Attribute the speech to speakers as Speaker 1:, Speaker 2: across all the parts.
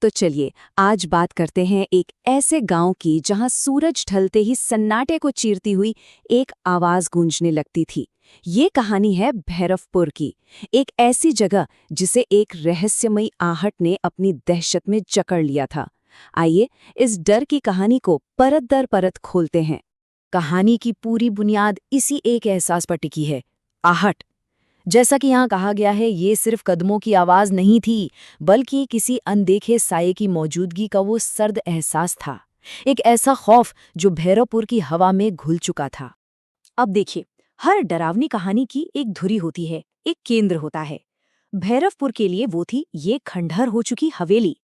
Speaker 1: तो चलिए आज बात करते हैं एक ऐसे गांव की जहां सूरज ढलते ही सन्नाटे को चीरती हुई एक आवाज गूंजने लगती थी। ये कहानी है भैरवपुर की, एक ऐसी जगह जिसे एक रहस्यमयी आहट ने अपनी दहशत में जकड़ लिया था। आइए इस डर की कहानी को परत दर परत खोलते हैं। कहानी की पूरी बुनियाद इसी एक एहसास पर टिकी है, आहट। जैसा कि यहाँ कहा गया है, ये सिर्फ कदमों की आवाज नहीं थी, बल्कि किसी अनदेखे साये की मौजूदगी का वो सर्द एहसास था। एक ऐसा खौफ जो भैरवपुर की हवा में घुल चुका था। अब देखिए, हर डरावनी कहानी की एक धुरी होती है, एक केंद्र होता है। भैरवपुर के लिए वो थी ये खंडहर हो चुकी हवेली।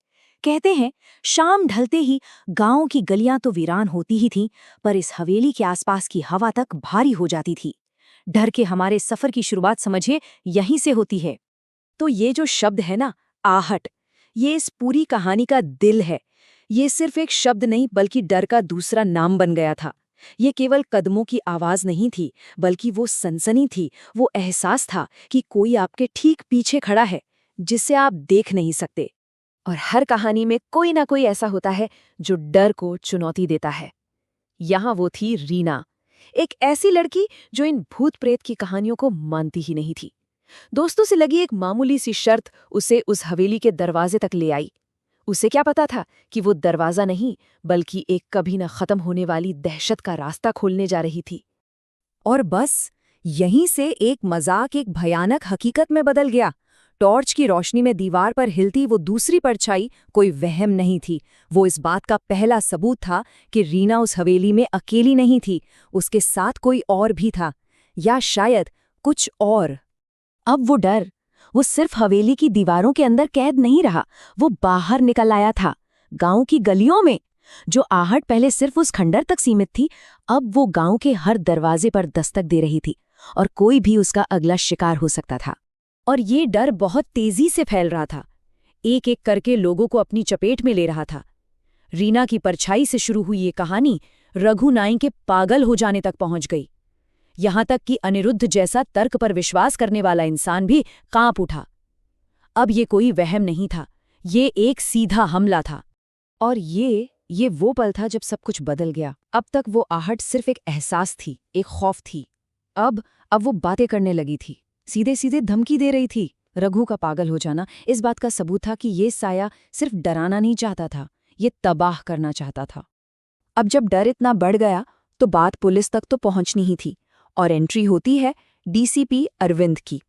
Speaker 1: कहते हैं, शाम ढलते ही गांव की गलियां तो वीरान होती ही थीं, पर इस हवेली के आसपास की हवा तक भारी हो जाती थी। डर के हमारे सफर की शुरुआत समझिए यहीं से होती है। तो ये जो शब्द है ना, आहट, ये इस पूरी कहानी का दिल है। ये सिर्फ एक शब्द नहीं, बल्कि डर का दूसरा नाम बन गया था। ये केवल कदमों की आवाज नहीं थी, बल्कि वो सनसनी थी, वो एहसास था कि कोई आपके ठीक पीछे खड़ा है, जिसे आप देख नहीं सकते। और हर कहानी में कोई ना कोई ऐसा होता है जो डर को चुनौती देता है। यहाँ वो थी रीना, एक ऐसी लड़की जो इन भूत प्रेत की कहानियों को मानती ही नहीं थी। दोस्तों से लगी एक मामूली सी शर्त उसे उस हवेली के दरवाजे तक ले आई। उसे क्या पता था कि वो दरवाजा नहीं, बल्कि एक कभी न खत्म होने वाली दहशत का रास्ता खोलने जा रही थी। और बस यहीं से एक मजाक एक भयानक हकीकत में बदल गया। टॉर्च की रोशनी में दीवार पर हिलती वो दूसरी परछाई कोई वहम नहीं थी। वो इस बात का पहला सबूत था कि रीना उस हवेली में अकेली नहीं थी, उसके साथ कोई और भी था, या शायद कुछ और। अब वो डर, वो सिर्फ हवेली की दीवारों के अंदर कैद नहीं रहा, वो बाहर निकल आया था, गांव की गलियों में। जो आहट पहले सिर्फ उस खंडर तक सीमित थी, अब वो गांव के हर दरवाजे पर दस्तक दे रही थी, और कोई भी उसका अगला शिकार हो सकता था। और ये डर बहुत तेजी से फैल रहा था, एक एक करके लोगों को अपनी चपेट में ले रहा था। रीना की परछाई से शुरू हुई ये कहानी रघु नाई के पागल हो जाने तक पहुंच गई। यहां तक कि अनिरुद्ध जैसा तर्क पर विश्वास करने वाला इंसान भी कांप उठा। अब ये कोई वहम नहीं था, ये एक सीधा हमला था। और ये वो पल था जब सब कुछ बदल गया। अब तक वो आहट सिर्फ एक एहसास थी, एक खौफ थी। अब वो बातें करने लगी थी, सीधे सीधे धमकी दे रही थी। रघु का पागल हो जाना इस बात का सबूत था कि ये साया सिर्फ डराना नहीं चाहता था, ये तबाह करना चाहता था। अब जब डर इतना बढ़ गया तो बात पुलिस तक तो पहुंचनी ही थी, और एंट्री होती है डीसीपी अरविंद की,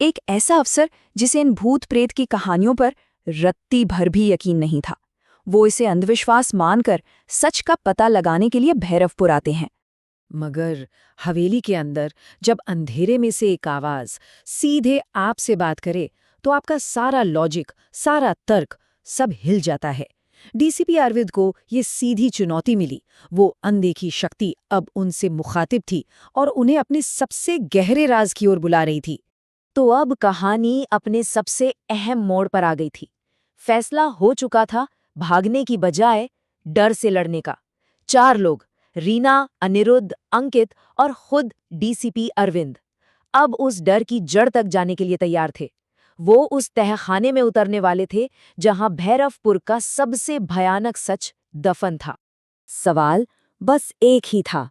Speaker 1: एक ऐसा अफसर जिसे इन भूत प्रेत की कहानियों पर रत्ती भर भी यकीन नहीं था। वो इसे अंधविश्वास मानकर सच का पता लगाने के लिए भैरवपुर आते हैं। मगर हवेली के अंदर जब अंधेरे में से एक आवाज सीधे आपसे बात करे, तो आपका सारा लॉजिक, सारा तर्क सब हिल जाता है। डीसीपी अरविंद को ये सीधी चुनौती मिली। वो अनदेखी शक्ति अब उनसे मुखातिब थी और उन्हें अपने सबसे गहरे राज की ओर बुला रही थी। तो अब कहानी अपने सबसे अहम मोड़ पर आ गई थी। फैसला हो चुका था, भागने की बजाय डर से लड़ने का। 4 लोग, रीना, अनिरुद्ध, अंकित और खुद डीसीपी अरविंद, अब उस डर की जड़ तक जाने के लिए तैयार थे। वो उस तहखाने में उतरने वाले थे जहां भैरवपुर का सबसे भयानक सच दफन था। सवाल बस एक ही था,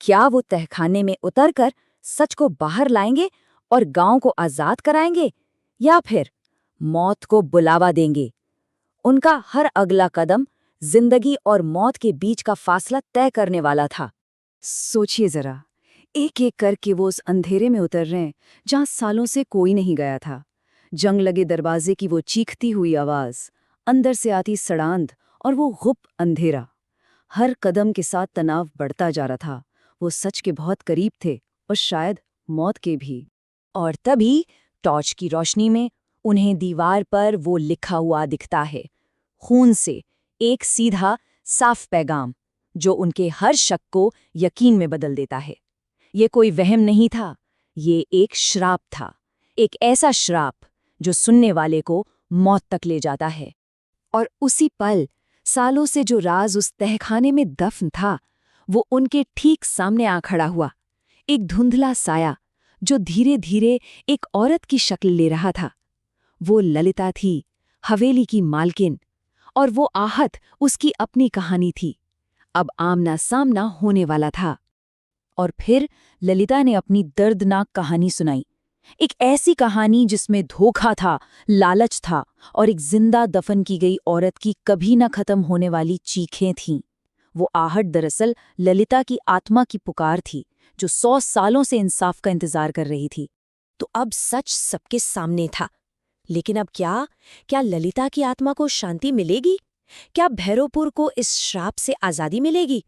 Speaker 1: क्या वो तहखाने में उतरकर सच को बाहर लाएंगे और गांव को आजाद कराएंगे, या फिर मौत को बुलावा देंगे? उनका हर अगला कदम जिंदगी और मौत के बीच का फासला तय करने वाला था। सोचिए जरा, एक एक करके वो उस अंधेरे में उतर रहे हैं जहां सालों से कोई नहीं गया था। जंग लगे दरवाजे की वो चीखती हुई आवाज, अंदर से आती सड़ांध और वो गुप्त अंधेरा। हर कदम के साथ तनाव बढ़ता जा रहा था। वो सच के बहुत करीब थे और शायद मौत के भी। और तभी टॉर्च की रोशनी में उन्हें दीवार पर वो लिखा हुआ दिखता है, खून से एक सीधा साफ पैगाम जो उनके हर शक को यकीन में बदल देता है। ये कोई वहम नहीं था, ये एक श्राप था, एक ऐसा श्राप जो सुनने वाले को मौत तक ले जाता है। और उसी पल सालों से जो राज उस तहखाने में दफन था, वो उनके ठीक सामने आ खड़ा हुआ। एक धुंधला साया जो धीरे धीरे एक औरत की शक्ल ले रहा था। वो ललिता थी, हवेली की मालकिन, और वो आहट उसकी अपनी कहानी थी। अब आमना सामना होने वाला था।
Speaker 2: और फिर ललिता ने अपनी दर्दनाक कहानी सुनाई। एक ऐसी कहानी जिसमें धोखा था, लालच था और एक जिंदा दफन की गई औरत की कभी न खत्म होने वाली चीखें थीं। वो आहट दरअसल ललिता की आत्मा की पुकार थी, जो 100 सालों से इंसाफ का इंतजार कर रही थी।
Speaker 3: तो अब सच सबके सामने था। लेकिन अब क्या क्या ललिता की आत्मा को शांति मिलेगी? क्या भैरवपुर को इस श्राप से आजादी मिलेगी?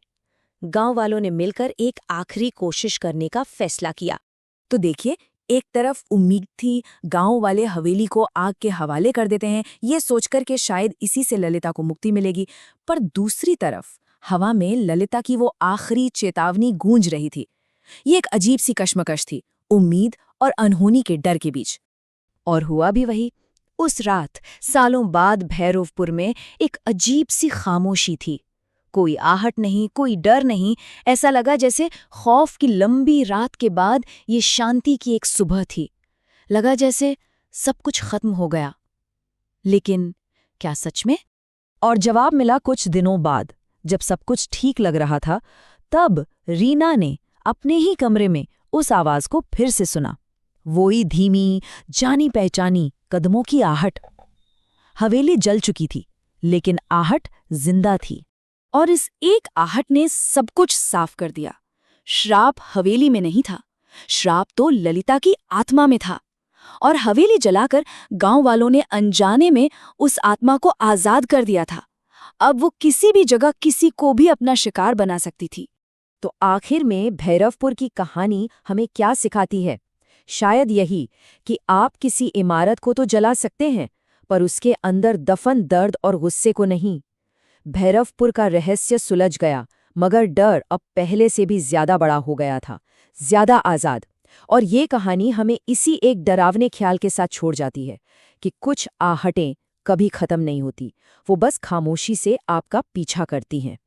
Speaker 3: गांव वालों ने मिलकर एक आखिरी कोशिश करने का फैसला किया।
Speaker 2: तो देखिए, एक तरफ उम्मीद थी, गांव वाले हवेली को आग के हवाले कर देते हैं, ये सोचकर कि शायद इसी से ललिता को मुक्ति मिलेगी। पर दूसरी तरफ हवा में ललिता की वो आखिरी चेतावनी गूंज रही थी। ये एक अजीब सी कश्मकश थी, उम्मीद और अनहोनी के डर के बीच। और हुआ भी वही। उस रात सालों बाद भैरवपुर में एक अजीब सी खामोशी थी। कोई आहट नहीं, कोई डर नहीं। ऐसा लगा जैसे खौफ की लंबी रात के बाद ये शांति की एक सुबह थी। लगा जैसे सब कुछ खत्म हो गया। लेकिन क्या सच में? और जवाब मिला कुछ दिनों बाद, जब सब कुछ ठीक लग रहा था। तब रीना ने अपने ही कमरे में उस आवाज को फिर से सुना। वही धीमी, जानी पहचानी कदमों की आहट। हवेली जल चुकी थी, लेकिन आहट जिंदा थी। और इस एक आहट ने सब कुछ साफ कर दिया। श्राप हवेली में नहीं था, श्राप तो ललिता की आत्मा में था। और हवेली जलाकर गांव वालों ने अनजाने में उस आत्मा को आजाद कर दिया था। अब वो किसी भी जगह किसी को भी अपना शिकार बना सकती थी। तो आखिर में भैरवपुर की कहानी हमें क्या सिखाती है? शायद यही कि आप किसी इमारत को तो जला सकते हैं, पर उसके अंदर दफन दर्द और गुस्से को नहीं। भैरवपुर का रहस्य सुलझ गया, मगर डर अब पहले से भी ज्यादा बड़ा हो गया था, ज्यादा आजाद। और ये कहानी हमें इसी एक डरावने ख्याल के साथ छोड़ जाती है कि कुछ आहटें कभी खत्म नहीं होती, वो बस खामोशी से आपका पीछा करती हैं।